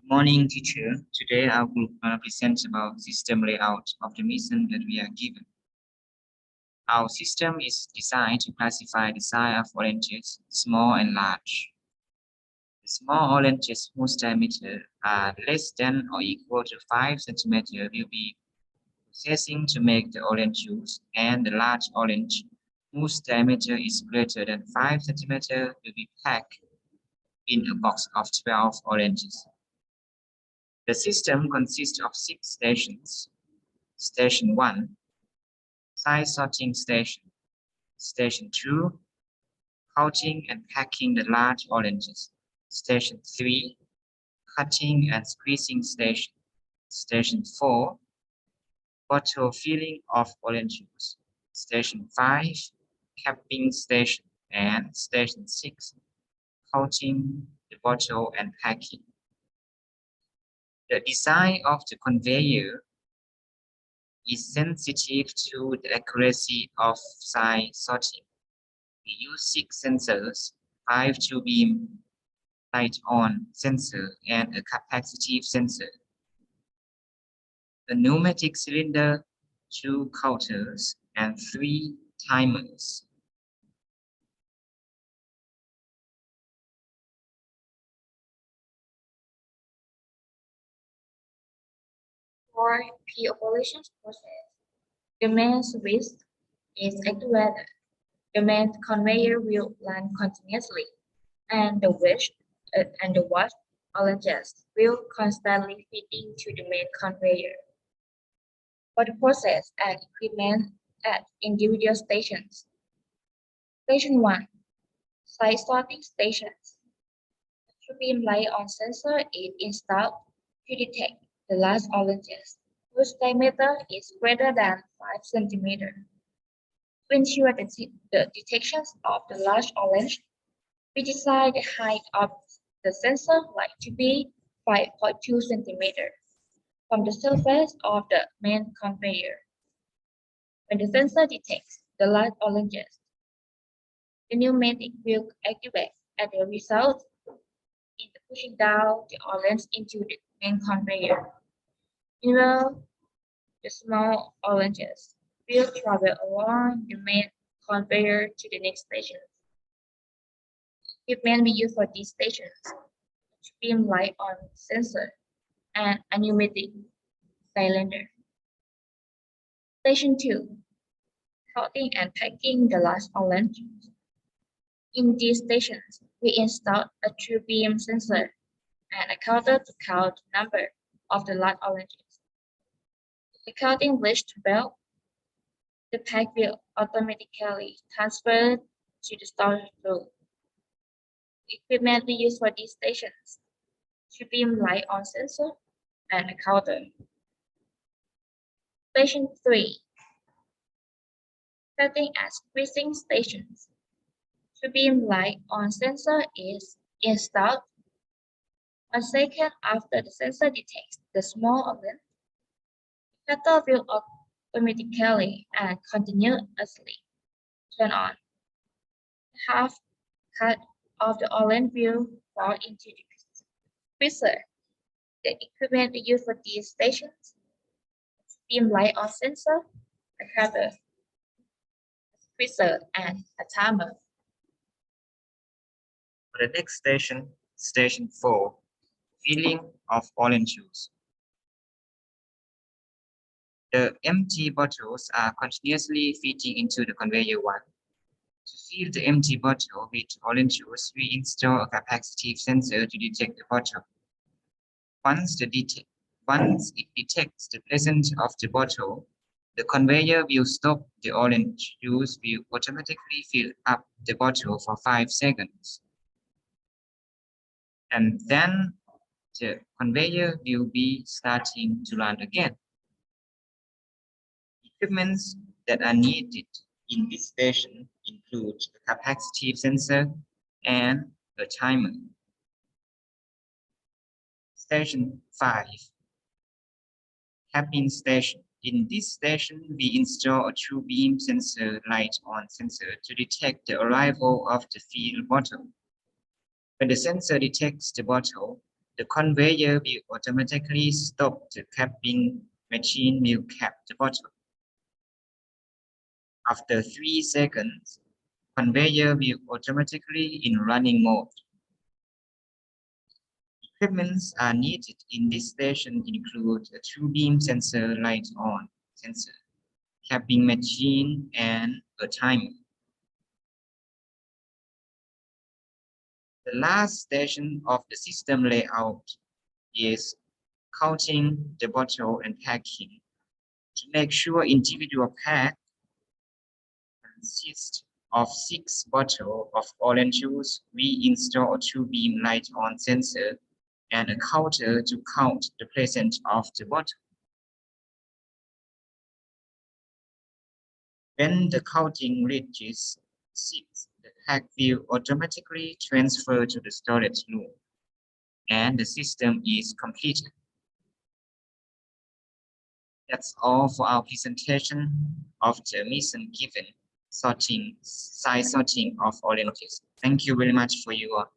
Morning, teacher. Today I will present about system layout of the mission that we are given. Our system is designed to classify the size of oranges, small and large. The small oranges whose diameter are less than or equal to 5 cm will be processing to make the orange juice, and the large orange whose diameter is greater than 5 cm will be packed in a box of 12 oranges. The system consists of 6 stations. Station 1, size sorting station. Station 2, counting and packing the large oranges. Station 3, cutting and squeezing station. Station 4, bottle filling of orange juice. Station 5, capping station. And Station 6, counting the bottle and packing. The design of the conveyor is sensitive to the accuracy of size sorting. We use 6 sensors, 5 two-beam light-on sensor and a capacitive sensor. A pneumatic cylinder, 2 counters, and 3 timers. For pre-operation process, the main switch is activated. The main conveyor will run continuously, and the wash oranges will constantly feed into the main conveyor. For the process and equipment at individual stations. Station 1, size sorting stations. The beam light-on sensor is installed to detect the large oranges, whose diameter is greater than 5 cm. To ensure the detection of the large orange, we decide the height of the sensor light to be 5.2 cm from the surface of the main conveyor. When the sensor detects the large oranges, the pneumatic will activate as a result in pushing down the orange into the main conveyor. Meanwhile, the small oranges will travel along the main conveyor to the next station. Equipment we use for these stations: beam light-on sensor and a pneumatic cylinder. Station 2, counting and packing the large orange. In these stations, we install a true beam sensor and a counter to count the number of the large oranges. The counting reaches 12, the pack will automatically transfer to the storage room. The equipment we use for these stations: beam light-on sensor and a counter. Station 3, cutting and squeezing stations. Beam light-on sensor is installed. 1 second after the sensor detects the small orange, the cutter will automatically and continuously turn on. The half cut of the orange will fall into the squeezer. The equipment we use for these stations: beam light-on sensor, a cutter, a squeezer, and a timer. For the next station, Station 4, filling of orange juice. The empty bottles are continuously feeding into the conveyor 1. To fill the empty bottle with orange juice, we install a capacitive sensor to detect the bottle. Once it detects the presence of the bottle, the conveyor will stop. The orange juice will automatically fill up the bottle for 5 seconds. And then the conveyor will be starting to run again. Equipments that are needed in this station include a capacitive sensor and a timer. Station 5, capping station. In this station, we install a true beam sensor light-on sensor to detect the arrival of the filled bottle. When the sensor detects the bottle, The conveyor will automatically stop. The capping machine will cap the bottle. After 3 seconds, conveyor will automatically in running mode. Equipments are needed in this station include a true beam sensor, light on sensor, capping machine, and a timer. The last station of the system layout is counting the bottle and packing. To make sure individual pack consists of 6 bottles of orange juice, we install a true beam light on sensor and a counter to count the presence of the bottle. When the counting reaches 6, the pack will automatically transfer to the storage room, and the system is completed. That's all for our presentation of the mission given sorting, size sorting of oranges. Thank you very much for your